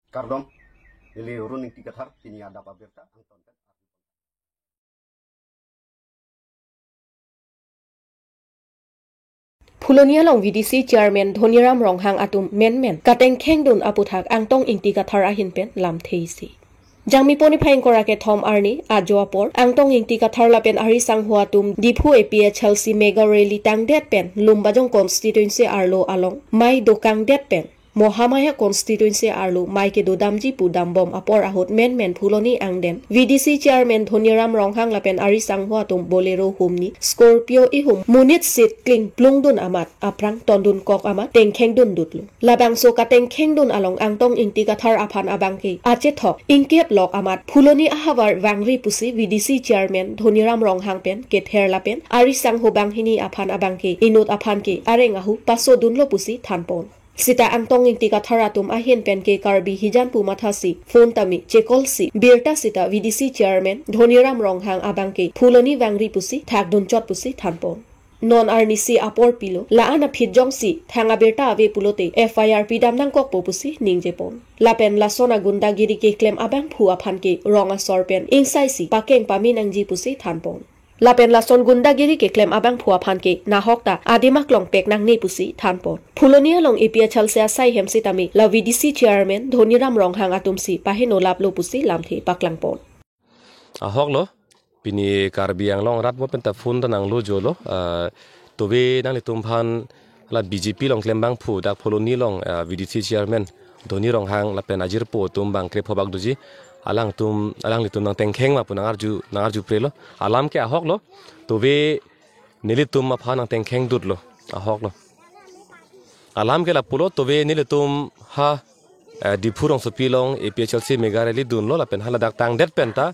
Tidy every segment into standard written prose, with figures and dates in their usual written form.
Kardom, ili running tikathar kini ada pabirta Anton. Phulonia long VDC chairman Dhoniram Ronghang atum men kateng khengdun aputhak angtong ingti kathar ahin pen lam theisi. Jangmi poni phaing korake thom arni ajoapor angtong ingti kathar lapen ari sanghua tum Diphu APA Chelsea mega rally tangdet pen lumbajong constituency arlo along mai dokang det pen Mohamaya constituency arlo mai ke dodamji pu dambom apor ahot men Phuloni angden VDC chairman Dhoniram Ronghang lapen ari sanghua tum bolero humni Scorpio ihum munit sit kling plungdun amat aprang tondun kok amat tengkhengdun dutlu labang so ka tengkhengdun along angtong ingti kathar aphan abangke ache thok ingkep lok amat Phuloni ahawar wangri pusi VDC chairman Dhoniram Ronghang pen kether lapen ari sangho banghini aphan abangke inut aphan ke areng ahu paso dunlo pusi thanpon Sita angtong ingti kathar atum ahin pen ke karbi hijan pu mathasi phone tami chekolsi birta sita VDC chairman Dhoniram Ronghang abangke Phuloni wangri pusi thakdun chot pusi thanpon non arnisi apor pilo laana phitjongsi thanga berta ave pulote FIR pidam nang kok popusi ningjepon lapen lasona gundagiri ke claim abang phu aphan ke ronga sorpen insaisi pakeng paminangji pusi thanpon Lapen lason gundagiri ke claim abang phua phan ke nahokta adimak long pek nang nei pusi thanpon Phulonia long APA Chelsea sai hemsi tami la VDC chairman Dhoniram Ronghang atumsi pahino laplo pusi lamthi paklangpon ahok lo pini karbiang long rat mo penta phun tanang lo jolo tobe nang litum phan la BJP long claim bang phu dak Phulonia long VDC chairman Dhoni Ronghang lapen ajir po tum bang krep hobak doji alang litum nang tengkheng ma punang arju prelo alam ke ahok lo tobe nilitum ma pha nang tengkheng dut lo ahok lo alam ke la pulo tobe nilitum ha Diphu rong supilong APA Chelsea mega rally dun lo lapen hala dak tang det penta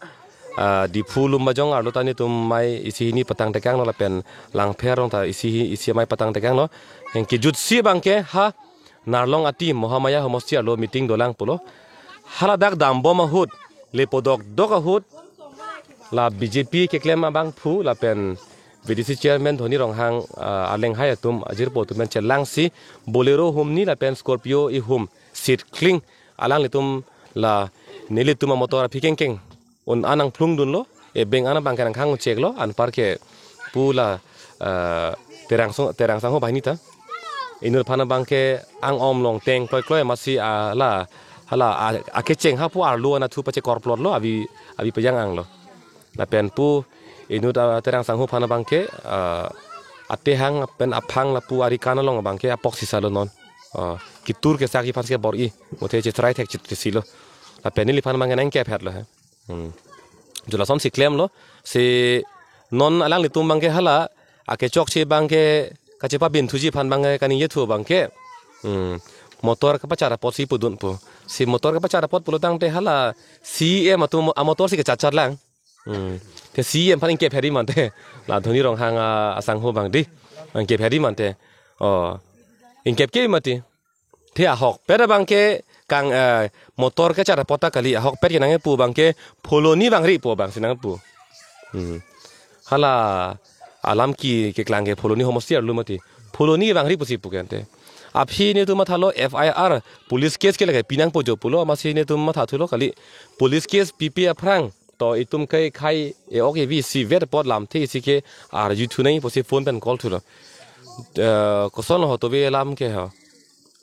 Diphu lum majong arlo tani tum mai isi ni patang tekang lo lapen lang pherong ta isi mai patang tekang lo yang ki jutsi bangke ha narlong ati Mohamaya homosti arlo meeting dolang pulo hala dak dambo mahut lepodok dok ahut la BJP ke claim abang phu la pen VDC chairman Dhoni Ronghang aleng hai atum ajir po tum chelang si bolero humni la pen Scorpio I hum sit kling alang litum la nilitum motor phikengkeng on anang plung dun lo e beng ana bang kan khang chek lo an par ke pula terang sang ho bainita inur phana bang ke ang om long teng kloi masi ala hala akecheng ha pu arlu na thu pache korplot lo abi pejang ang lo la pen pu inu terang sanghu phana bangke ate hang pen aphang la pu ari kana long bangke apok sisa lo non kitur ke saki phanse bor I mothe che trai thek chit silo la pen li phana bangke nang ke phet lo ha jula som si claim lo se non alang li tum bangke hala ake chok che bangke kachepa bin thuji phan bangke kani ye thu bangke motor ka pacara pot si pudun pu si motor ka pacara pot pulutang te hala CM atu motor si ka chacar lang te CM paling ke pheri mante la Dhoni Ronghang asang ho bang di ang ke pheri mante in ke mati te ahok pera bang ke kang motor ka cara pota kali ahok per nang pu bang ke Phuloni bang ri pu bang sinang pu hala alam ki ke klang ke Phuloni homosti arlu mati Phuloni bang ri pu si pu kente Abhi ne tu mathalo FIR police case ke lagai pinang pojo pulo masi ne tu mathathulo kali police case PP aprang to itum kai khai e ok vi si ver pot lam the sike ar ju thu nai posi phone pen call thulo ko son ho to be lam ke ha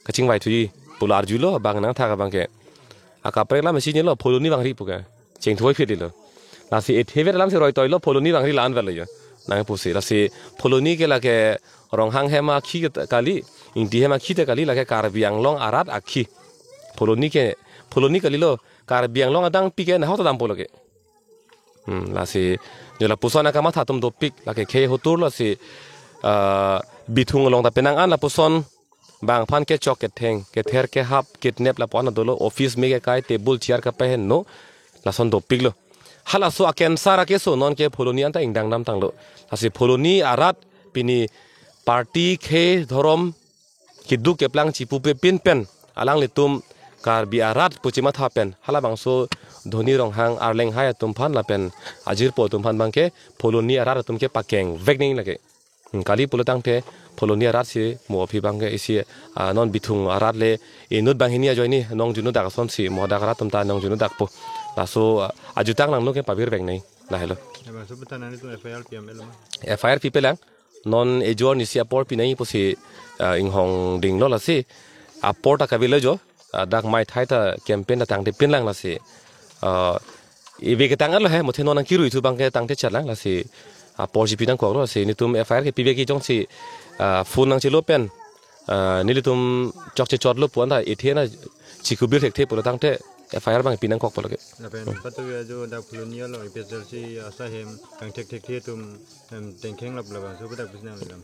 kaching vai thui pular ju lo bang nang tha ka bang ke aka pre lam si ne lo Phuloni bang ri pu ka cheng thoi phit lo la si e thever lam se roi toi lo Phuloni bang ri lan vel yo nang posi la si Phuloni ke la ke Ronghang hema khi kali inti hema khi te kali lage karbiang long arat akhi Phuloni kali lo karbiang long adang pike na hota dam pologe la si jela pusona kama thatum do pik lage khe hotur lo si bithung long da penang an la puson bang phan ke chok ke theng ke ther ke hap kidnap la pona dolo office me ke kai table chair ka pehen no la son do pik lo hala so aken sara ke so non ke Phuloni anta ingdang nam tang lo asi Phuloni arat pini party khe dhorom kidu keplang chipu pe pin pen alang litum karbi arat puchima tha pen hala bangso Dhoni Ronghang arleng hai tum phan la pen ajir po tum phan bangke Phuloni arat tum ke pakeng vekning lage kali pulutang te pholonia rat si mo phi bang ke isi non bithung rat le inut bang hinia joini nong junu dak son si mo dak rat tum ta nong junu dak po la so ajutang lang no ke pabir beng nei la hello FIR people lang non ejor ni si apor pinai po si inghong ding lo la si apor ta kabile jo dak mai thai ta campaign ta tang de pin lang la si ibe ke tangal he mo the non kiru tu bang ke tang te chat lang la si apor ji pinang ko lo si ni tum FIR ke pibe ki jong si phun nang chi lo pen ni li tum chok che chot lo puan da e the na chi ku bir thek the po tang te FIR bang pinang kok po lo ke pen patu ya jo da polonia lo special si asa hem kang tek the tum teng kheng lap la so budak bisna lam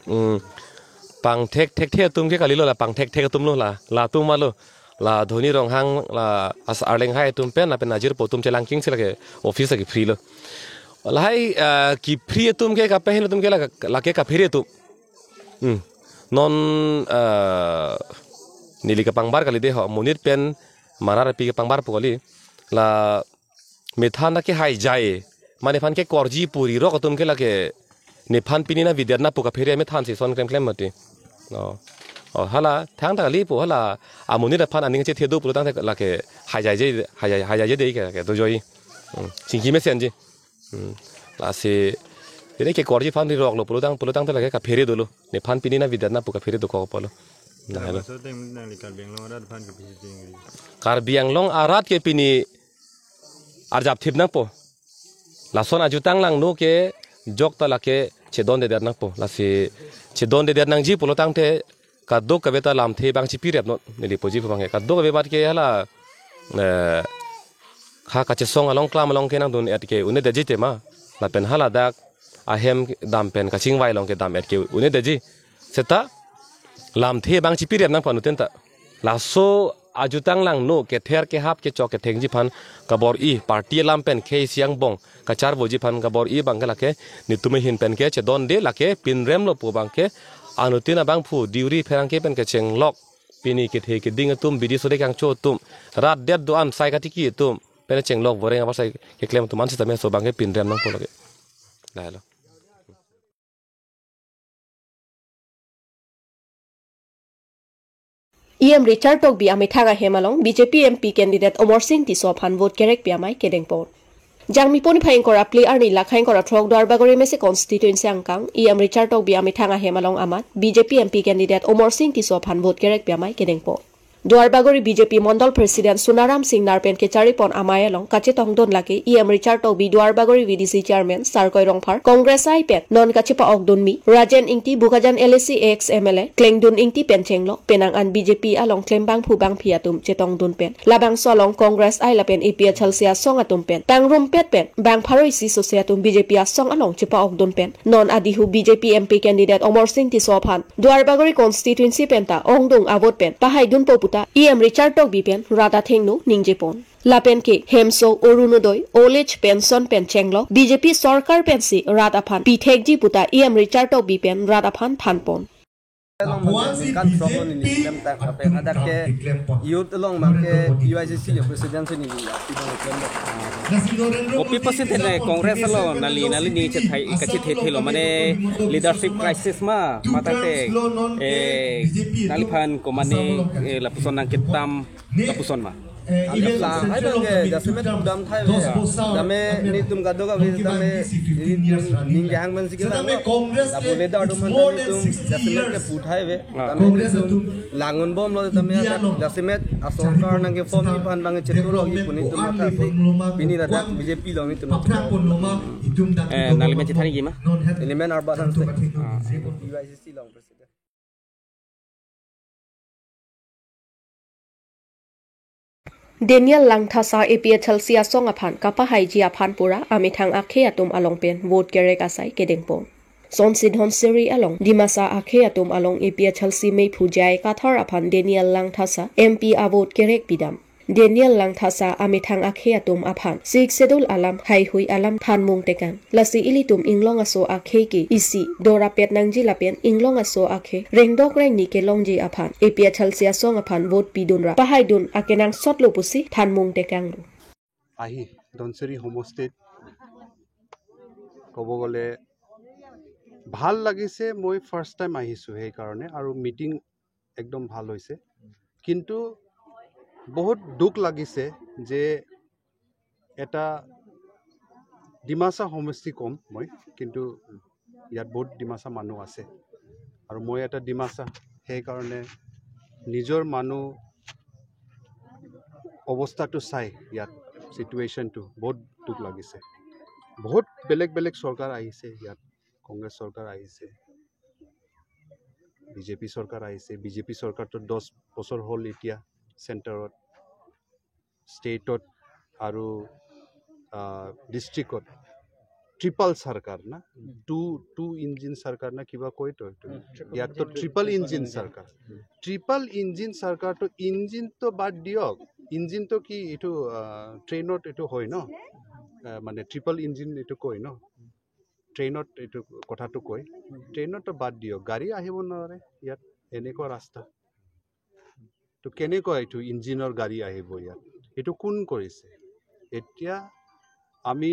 pang thek the tum ke kali lo la pang thek tum lo la tum ma lo la dhoni rong hang la as arleng hai tum pen na pen najir po tum chelang king se lage office ki free lo la hai ki free tum ke ka pehin tum ke la ke ka phire tum non nili ka pangbar kali de ho munir pen manar pi ke pangbar po kali la methana ke hai jae mane phan ke korji puri ro ka tum ke la ke ne phan pinina vidyana po ka phire me than si son klem mati no hala thang ta li po hala amuni da phan aning che thedu pu tang la ke hai jai je de ke do joi singki me sen ji la se ene ke korji phan ri rok lo pu tang ta la ke ka phire do lo ne phan pinina vidyana po ka phire do ko po lo na hello so teng nang likal beng lo rat phan ke pi jing kar biang long arat ke pini arjap thip na po la son ajutang lang no ke jok ta la ke chedon de der na po la se chedon de der nang ji po tang te ka do ka beta lam the bang chi pi rep no ni poji bang ka do ka be bat ke hala kha ka che song along klam along ke nang dun et ke une de ji te ma la pen hala dak a hem dam pen ka ching wai long ke dam et ke une de ji seta lam the bang chi pi rep nang panu ten ta la so ajutang lang no ke ther ke hap ke chok ke theng ji phan ka bor i party lam pen ke siang bong ka char boji phan ka bor i bang la ke ni tume hin pen ke che don de la ke pin rem lo pu bang ke anutina bang phu diuri pherang ke pen ke cheng lok pini ke the ke ding tum bidi so de kang cho tum rat det do an sai ka ti ki tum pen cheng lok boreng ba sai ke klem tum an sa me so bang ke pin rem nang po lo ke la lo Richard Tok bi ami thaga hemalong BJP MP candidate Omar Singh ti so phan vote kerek bi amai kedeng pon jangmi poni phaing kora play arni lakhain kora throk dar bagori mese constituency angkang Richard Tok bi ami thaga hemalong amat BJP MP candidate Omar Singh ti so phan vote kerek bi amai kedeng pon Duarbagori BJP Mondal President Sunaram Singh Narpen ke charipon amayalong kache tongdon laki Richard Tok bi Duarbagori VDC Chairman Sarkoi Rongphar Congress IPET non kache pa okdon mi Rajen Ingti Bukajan LSC ex MLA Klengdun Ingti Penchenglo penang an BJP along Klembang Phubang Phiatum chetong dun pen labang solong Congress ai lapen APA Chalsia song atum pen tangrum pet pen bang pharoi si sociatum BJP song along chepa okdon pen non adihu BJP MP candidate Omar Singh ti sophan Duarbagori constituency penta ongdung avot pen pahai dun poputa Richard Tok bi pen rada thengnu ningjepon lapen ke hemso orunodoi olage pension penchenglo BJP sarkar pensi rada phan pithekji puta Richard Tok bi pen rada phan thanpon kan problem ini klaim tak apa yang ada ke youth along make UICC president ni Kopi pasti tene Kongres lo nali ni cetai kecil heti lo mana leadership crisis ma mata te nali pan komane lapuson nang kitam lapuson ma Hai dong ke jasmet dam thai dame ni tum gado ka vi dame ning hang man sikil dame Congress ke boleh da adum tum jasmet ke puthai ve Congress tum langon bom lo dame jasmet asokar nang ke form ni pan bang cheturo gi puni tum mata pini radak BJP lo ni tum nali me cethani gi ma elemen arba san se UICC long president Daniel Langthasa APA Chalsia song aphan kapa haiji aphan pura ami thang akhe atum along pen vote kerek asai kedengpon Son Sidhon Siri along Dimasa akhe atum along APA Chalsi mei phujai kathar aphan Daniel Langthasa MP avot kerek bidam Daniel Langthasa ami thang akhe atum aphan Sikh Sedul alam hai hui alam than mung tekan lasi ilitum inglong aso akhe ki isi dora pet nangji lapen inglong aso akhe rengdok reng ni ke longji aphan APA Chalsia song aphan vote bidunra pahaidun akenang sotlo pusi than mung tekang ahi Donseri Homo State কব গলে ভাল লাগিছে মই first time আহিছোঁ সেইকাৰণে আৰু meeting একদম ভাল হৈছে কিন্তু বহুত দুখ লাগিছে যে এটা ডিমাচা সমষ্টি কম মই কিন্তু ইয়াত বহুত ডিমাচা মানুহ আছে আৰু মই এটা ডিমাচা সেইকাৰণে নিজৰ মানুহ অৱস্থাটো চাই ইয়াত সিচুৱেশ্যনটো বহুত দুখ লাগিছে বহুত বেলেগ বেলেগ চৰকাৰ আহিছে ইয়াত কংগ্ৰেছ চৰকাৰ আহিছে বিজেপি চৰকাৰ আহিছে বিজেপি চৰকাৰটো 10 বছৰ হ'ল এতিয়া চেণ্টাৰত ষ্টেটত আৰু ডিষ্ট্ৰিক্টত ট্ৰিপল চৰকাৰ না টু ইঞ্জিন চৰকাৰ না কিবা কয় তো ইয়াততো ট্ৰিপল ইঞ্জিন চৰকাৰটো ইঞ্জিনটো বাদ দিয়ক ইঞ্জিনটো কি এইটো ট্ৰেইনত এইটো হয় ন মানে ট্ৰিপল ইঞ্জিন এইটো কয় ন ট্ৰেইনত এইটো কথাটো কয় ট্ৰেইনতো বাদ দিয়ক গাড়ী আহিব নোৱাৰে ইয়াত এনেকুৱা ৰাস্তা তো কেনেকুৱা এইটো ইঞ্জিনৰ গাড়ী আহিব ইয়াত এইটো কোন কৰিছে এতিয়া আমি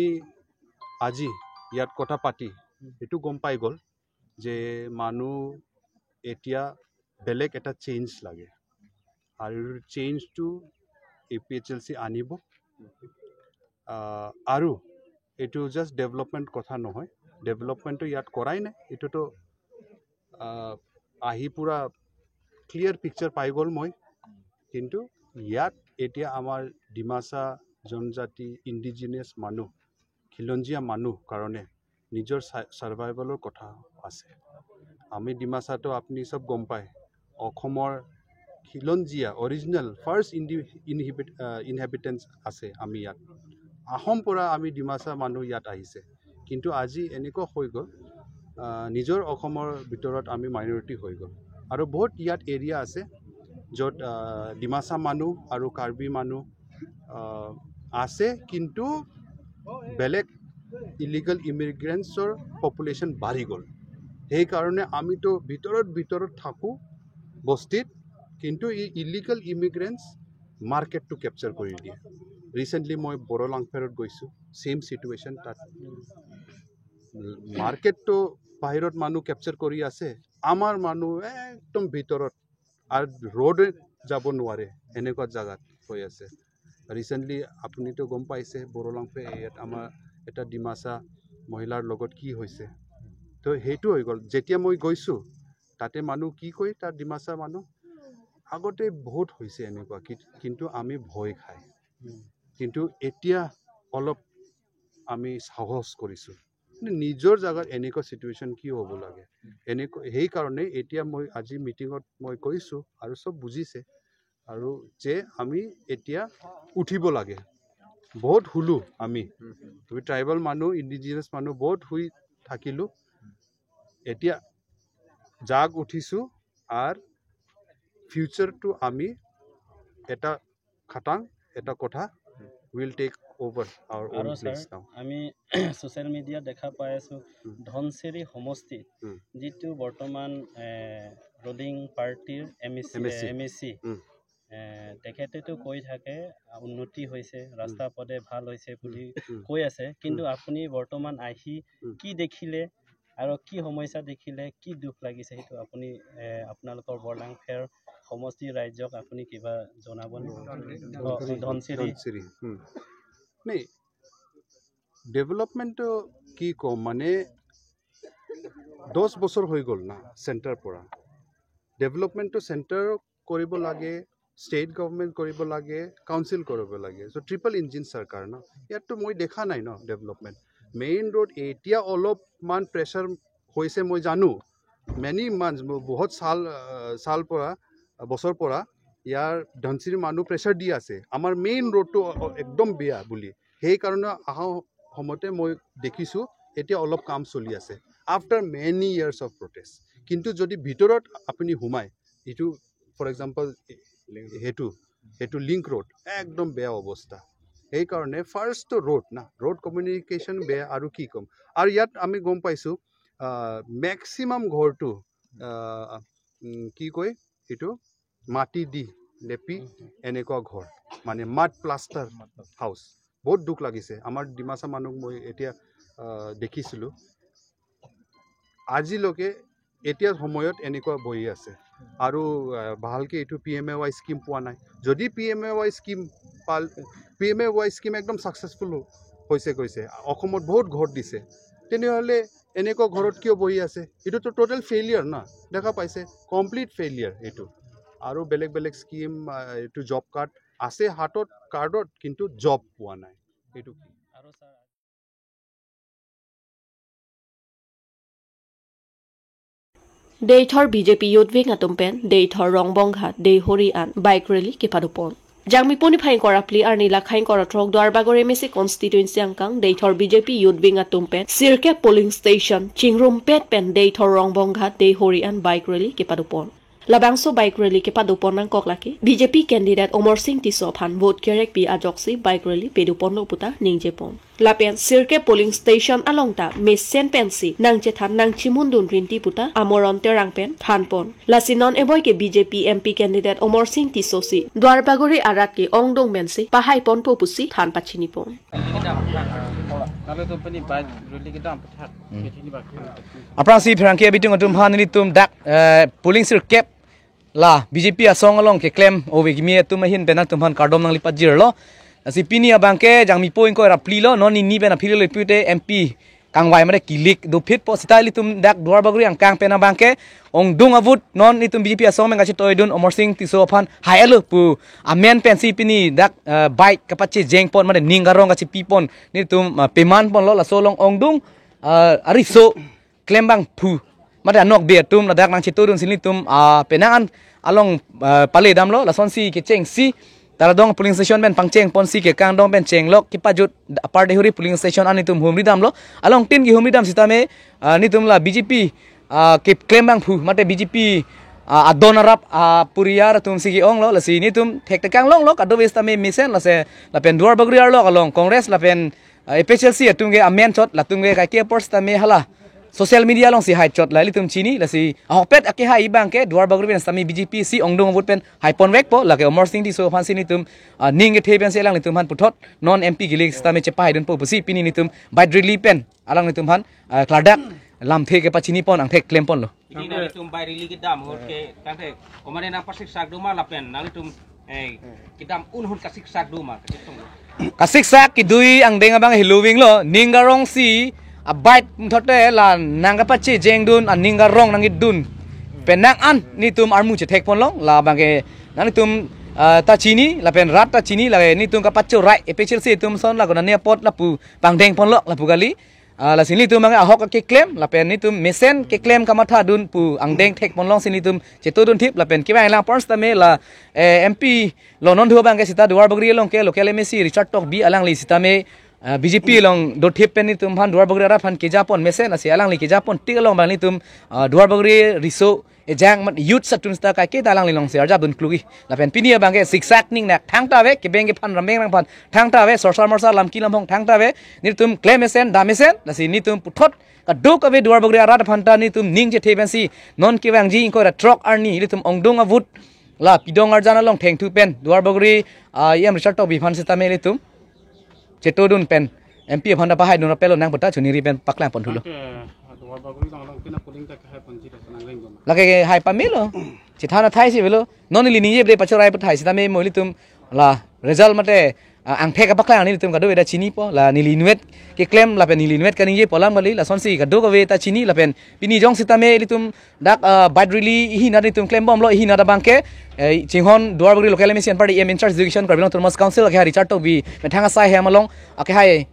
আজি ইয়াত কথা পাতি এইটো গম পাই গ'ল যে মানুহ এতিয়া বেলেগ এটা চেঞ্জ লাগে আৰু চেঞ্জটো APHLC আনিব আৰু এইটো জাষ্ট ডেভেলপমেণ্ট কথা নহয় ডেভেলপমেণ্টটো ইয়াত কৰাই নাই এইটোতো আহি পুৰা ক্লিয়াৰ পিকচাৰ পাই গ'ল মই কিন্তু ইয়াত এতিয়া আমাৰ ডিমাচা জনজাতি ইণ্ডিজিনিয়াছ মানুহ খিলঞ্জীয়া মানুহ কাৰণে নিজৰ সাৰ্ভাইভেলৰ কথা আছে আমি ডিমাচাটো আপুনি সব গম পায় অসমৰ খিলঞ্জীয়া অৰিজিনেল ফাৰ্ষ্ট ইনহেবিটেন্স আছে আমি ইয়াত আহোম পৰা আমি ডিমাচা মানুহ ইয়াত আহিছে কিন্তু আজি এনেকুৱা হৈ গ'ল নিজৰ অসমৰ ভিতৰত আমি মাইনৰিটি হৈ গ'ল আৰু বহুত ইয়াত এৰিয়া আছে য'ত ডিমাচা মানুহ আৰু কাৰ্বি মানুহ আছে কিন্তু বেলেগ ইলিগেল ইমিগ্ৰেণ্টছৰ পপুলেশ্যন বাঢ়ি গ'ল সেইকাৰণে আমিতো ভিতৰত থাকোঁ বস্তিত কিন্তু এই ইলিগেল ইমিগ্ৰেণ্টছ মাৰ্কেটটো কেপচাৰ কৰি দিয়ে ৰিচেণ্টলি মই বড়োলাংফেৰত গৈছোঁ সেম সিচুৱেশ্যন তাত মাৰ্কেটটো বাহিৰত মানুহ কেপচাৰ কৰি আছে আমাৰ মানুহ একদম ভিতৰত আৰু ৰোডে যাব নোৱাৰে এনেকুৱা জাগাত হৈ আছে ৰিচেণ্টলি আপুনিতো গম পাইছে বড়োলাংফে ইয়াত আমাৰ এটা ডিমাচা মহিলাৰ লগত কি হৈছে তো সেইটো হৈ গ'ল যেতিয়া মই গৈছোঁ তাতে মানুহ কি কয় তাৰ ডিমাচা মানুহ আগতে বহুত হৈছে এনেকুৱা কিন্তু আমি ভয় খাই কিন্তু এতিয়া অলপ আমি সাহস কৰিছোঁ নিজৰ জাগাত এনেকুৱা সিচুৱেশ্যন কি হ'ব লাগে এনেকুৱা সেইকাৰণে এতিয়া মই আজি মিটিঙত মই কৈছোঁ আৰু সব বুজিছে আৰু যে আমি এতিয়া উঠিব লাগে বহুত হুলো আমি ট্ৰাইবেল মানুহ ইণ্ডিজিনাছ মানুহ বহুত শুই থাকিলোঁ এতিয়া জাগ উঠিছোঁ আৰু ফিউচাৰটো আমি এটা খাটাং এটা কথা will take over our own place now আমি সোশ্যাল মিডিয়া দেখা পাই আছো ধনচিৰি সমষ্টি যেটো বৰ্তমান ৰুলিং পাৰ্টিৰ এমএসি তেখেতেতো কৈ থাকে উন্নতি হৈছে ৰাস্তা পদে ভাল হৈছে বুলি কৈ আছে কিন্তু আপুনি বৰ্তমান আহি কি দেখিলে আৰু কি সমস্যা দেখিলে কি দুখ লাগিছে সেইটো আপুনি আপোনালোকৰ বৰলাংফেৰ সমষ্টি ৰাজ্যক আপুনি কিবা জনাব ধনচিৰি नहीं डेवलपमेंट की कम माने 10 বছৰ হৈ গ'ল না সেন্টাৰ পৰা डेवलपमेंट सेंटर কৰিব লাগে स्टेट गवर्नमेंट কৰিব লাগে काउंसिल কৰিব লাগে सो ट्रिपल इंजिन सरकार ना ইয়াতো মই দেখা নাই ন डेवलपमेंट मेन रोड এতিয়া অলপমান প্ৰেছাৰ হৈছে মই জানো মেনি মান্থ বহুত সাল পৰা বছৰ পৰা ইয়াৰ ধনচিৰি মানুহ প্ৰেছাৰ দি আছে আমাৰ মেইন ৰোডটো একদম বেয়া বুলি সেই কাৰণে আহা সময়তে মই দেখিছোঁ এতিয়া অলপ কাম চলি আছে after many years of protest কিন্তু যদি ভিতৰত আপুনি সোমায় এইটো ফৰ এক্সাম্পল সেইটো লিংক ৰোড একদম বেয়া অৱস্থা সেই কাৰণে ফাৰ্ষ্ট ৰোড না ৰোড কমিউনিকেশ্যন বেয়া আৰু কি ক'ম আৰু ইয়াত আমি গম পাইছোঁ মেক্সিমাম ঘৰটো কি কয় এইটো মাটি দি লেপি এনেকুৱা ঘৰ মানে মাড প্লাষ্টাৰ হাউচ বহুত দুখ লাগিছে আমাৰ ডিমাচা মানুহ মই এতিয়া দেখিছিলোঁ আজিলৈকে এতিয়া সময়ত এনেকুৱা বহি আছে আৰু ভালকৈ এইটো PMAY স্কিম পোৱা নাই যদি PMAY স্কিম একদম ছাকচেছফুল হৈছে কৈছে অসমত বহুত ঘৰ দিছে তেনেহ'লে এনেকুৱা ঘৰত কিয় বহি আছে এইটোতো টোটেল ফেইলিয়াৰ না দেখা পাইছে কমপ্লিট ফেইলিয়াৰ এইটো আৰু বেলেগ বেলেগ স্কিম এইটো জব কাৰ্ড আছে হাতত কাৰ্ডত কিন্তু জব পোৱা নাই এইটো কি আৰু sir Deitor BJP Youth Wing atumpen Deitor Rongbongha Dei Hori an bike rally kipadupon. Jangmi poni phain kora pli arni la khain kora throk Dwarbagor MSC constituency angkang Deitor BJP Youth Wing atumpen Sirke polling station Chingrum pet pen Deitor Rongbongha Dei Hori an bike rally kipadupon. Labangso bike rally kipadupon nang koklaki BJP candidate Omar Singh Tisophan vote kerek pi ajoksi bike rally pedupon loputa ningjepon. Lapen Sirke polling station alongta mesen pensi nang chethan nang chimundun rinti puta amoron terang pen thanpon lasinon eboy ke BJP MP candidate Omar Singh Tisosi Dwarbagori arat ke ongdong mensi pahai pon popusi than pachini pon Aprasi Frankie bitung atum hanini tum dak polling sirke la BJP asong along ke claim over gimi tum hin benak tum han kardom nang lipat jirlo si pini abangke jangmi poin ko rapli lo non ni bena philo le pute MP kangwai mare kilik do fit po style tum dak Dwarbagori ang kang pena bangke ong dung avut non ni tum BJP asong mengachi toidun Omar Singh Tisophan haelu pu amen pensi pini dak bike kapachi jengpon mare ningarong gachi pipon ni tum peman pon lo la solong ong dung ariso klembang pu mare anok be tum la dak nang chitodun sini tum penangan along pale dam lo la sonsi ke cheng si Taradong polling station ben pangcheng ponsi ke kangdong ben chenglok kipajut apar dehuri polling station ani tum humri dam lo along tin ki humri dam sitame ni tum la BJP ke claim bang phu mate BJP adonarap puriyar tum sigi ong lo la si ni tum thek tekang long lo ado westame misen la se la pen Dwarbagori ar lo along congress la pen FHLC atunge amen chot la tunge ka ke post tame hala social media long si hai chot lai tum chini la si hokpet ake hai bang ke Dwarbagori ben sami BJP si ongdong vot pen hai pon wek po la ke Omar Singh Tisophan sini tum ning ke theben se lang ni tum han puthot non MP gilik stame che pai den po pusi pini ni tum by really pen alang ni tum han kladak lam the ke pachini pon ang the claim pon lo ini nali tum by really ke dam hot ke tante komane na pasik sak duma la pen nali tum kidam unhun kasik sak duma kasik sak ki dui ang denga bang hiluwing lo ningarong si abait thote la nangapachi jengdun aninga rong nangit dun penang an ni tum armu che thek pon long la bange nani tum ta chini la pen rat ta chini la ni tum kapacho rai FHLC tum son la gona ne pot la pu pangdeng pon lo la pu gali la sini tum bange ahok ke claim la pen ni tum mesen ke claim kamatha dun pu angdeng thek pon long sini tum chetodun thip la pen kiba lang pons ta me la MP lo non dhu bange sita Dwarbagori long ke local MSC Richard Tok bi alang li sita me BJP long do thip pen ni tum han Dwarbagori ra phan ke japon mesen asi alang li ke japon tik long bang ni tum Dwarbagori riso ejang mat youth satun sta ka ke dalang li long se arja dun klugi la pen pinia bang ke siksak ning nak thang ta ve ke beng ke phan rameng rang phan thang ta ve sorsar morsar lam ki lam hong thang ta ve ni tum claim mesen da mesen la si ni tum puthot ka do ka ve Dwarbagori ra phan ta ni tum ning je theben si non ki bang ji ko ra truck arni ni tum ongdong avut la pidong arjana long theng thu pen Dwarbagori yam Richard Tok bi phan se ta me li tum chetodun pen MP phanda pahai dun pelo nang pata chuni ri pen paklang pon thulo lage hai pamelo chithana thai si velo non li ni je bre pachorai pa thai si tame moli tum la result mate ang theka paklang ni tum kado da chini po la ni linuet ke claim la pen ni linuet kan ye polam bali la sonsi kado ka ve ta chini la pen pini jong si tame li tum dak bad really hi na ni tum claim bom lo hi na da bangke Chinghon Dwarbagori local MSC party em in charge education Karbilong Thomas Council ke Richard Tok bi thanga sai he malong ake hai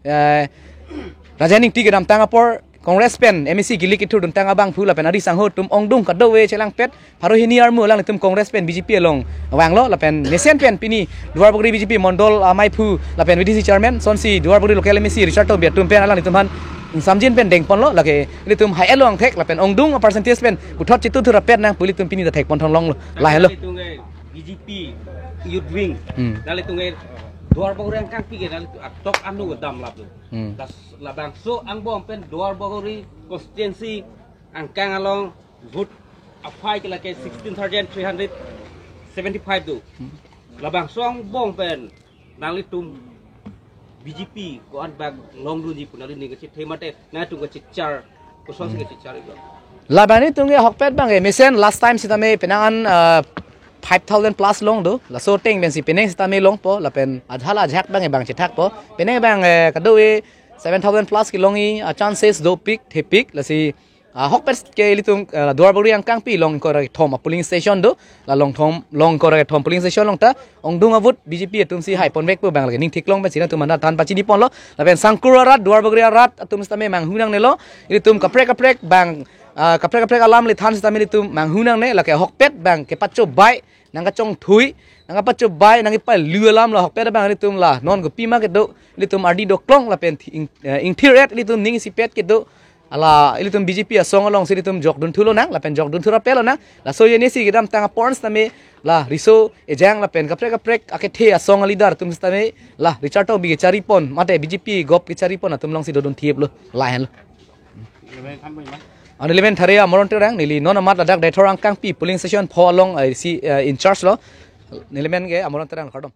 rajaning ti gedam tangapor Congress pen MSC gilik itu dun tanga bang phula pen ari sangho tum ongdung kado we chelang pet pharu hini armu lang tum Congress pen BJP along wang lo la pen nesen pen pini Dwarbagori BJP mondol amai phu la pen VDC chairman sonsi Dwarbagori local MSC Richard Tok bi tum pen alang tum han samjin pen deng pon lo lage ni tum hai along thek la pen ongdung percentage pen puthot chitu thura pet nang puli tum pini da thek pon thong long la hello BJP youth wing nali tunge Dwarbagori ang kang pigi nali tok anu dam labdo labang so ang bom pen Dwarbagori constituency ang kang along vote apply ke lake 16,375 do labang so ang bom pen nali tum BJP ko an bag long du ji punali ni ke themate na tu ke char ko so ke char labani tunge hokpet bang mesen last time sitame penangan 5,000 plus long do la so teng ben si peneng sitame long po la pen adhala jhak bang bang chithak po peneng bang kadoi 7,000 plus ki longi chances do pick the pick la si hokpet ke litung duar buri ang kang pi long ko ra thom polling station do la long thom long ko ra thom polling station long ta ong dung avut BJP tum si hai pon vek pu bang la ning thik long ben sina tum na tan pachi ni pon lo la ben sangkura rat duar buri rat tum stame mang hunang ne lo ilitum kaprek bang kaprek alam li than stame litum mang hunang ne la ke hokpet bang ke pacho bai nang ka chong thui nang ka pacho bai nang pa lu alam la hokpet bang litum la non go pi ma ke do litum ardi do klong la pen ing thiret litum ning si pet ke do ala ilitum BJP asong along silitum jok dun thulo nang la pen jok dun thura pelo nang la so ye nesi gidam tanga porns tame la riso ejang la pen kaprek ake the asong alidar tum stame la richardo bi chari pon mate BJP gop ke chari pon atum long si dodun thiep lo la hen lo on 11 tharia moron terang nili non amat ladak daithorang kang pi polling station pho along si in charge lo nilemen ge amoron terang khadom